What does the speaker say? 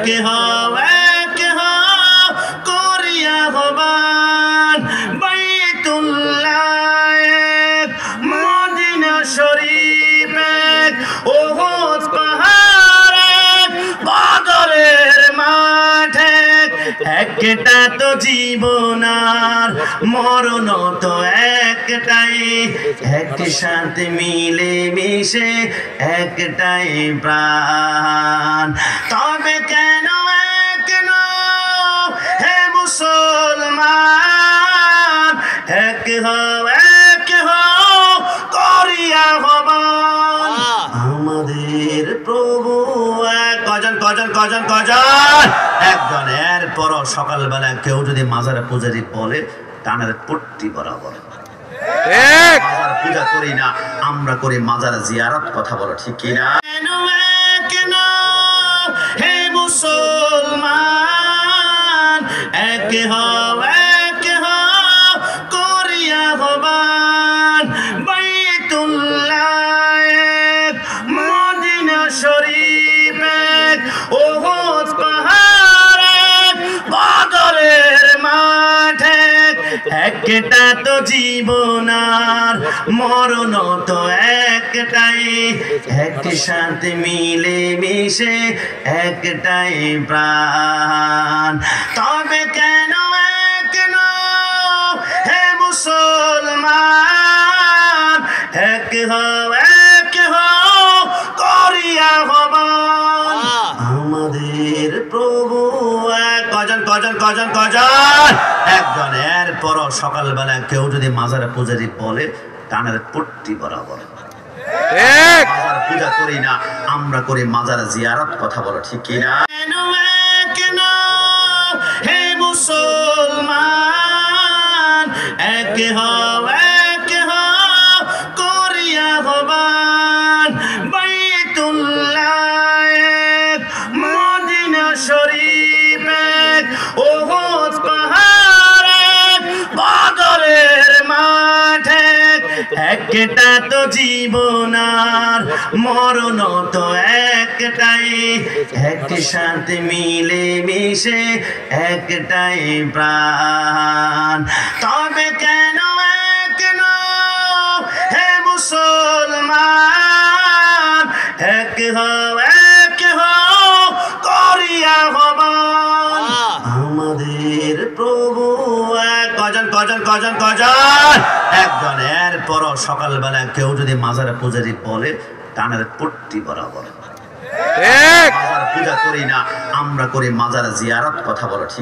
এক হও করিয়া হবান বাইতুল্লাহ মদিনা শরীফ ওহদ পাহাড়ে বদরের মাঠে একটা তো জীবন আর মরণ তো একটাই একসাথে মিলে মিশে একটাই প্রাণ তবে কেন কেন হে মুসলমান এক হও করিয়া হবান আমাদের প্রভু কজন একজন এরপর সকালবেলা কেউ যদি মাজারে পূজারি বলে টানের পট্টি বরাবর মাজার পূজা করি না আমরা করি মাজার জিয়ারত কথা বলো ঠিক কিনা কেন হে মুসলমান এক হও করিয়া হবান বাইতুল্লাহ মদিনা শরীফ ওহদ পাহাড়ে বদরের মাঠে একটা তো জীবন আর মরণ তো একটাই একসাথে মিলে মিশে একটাই প্রাণ তবে কেন হে মুসলমান এক হও করিয়া হবান আমাদের প্রভু কজন একজন এরপর সকালবেলা কেউ যদি মাজারে পূজারি বলে টানের পট্টি বরাবর মাজার পূজা করি না আমরা করি মাজার জিয়ারত কথা বলো ঠিক কিনা কেন হে মুসলমান এক হও করিয়া হবান বাইতুল্লাহ মদিনা শরীফ ওহদ পাহাড়ে বদরের মাঠে একটা তো জীবন আর মরণ তো একটাই একসাথে মিলে মিশে একটাই প্রাণ তবে কেন হে মুসলমান এক হও করিয়া হবান আমাদের প্রভু কজন একজন এরপর সকালবেলা কেউ যদি মাজারে পূজারি বলে টানের পট্টি বরাবর মাজার পূজা করি না আমরা করি মাজার জিয়ারত কথা বলো ঠিক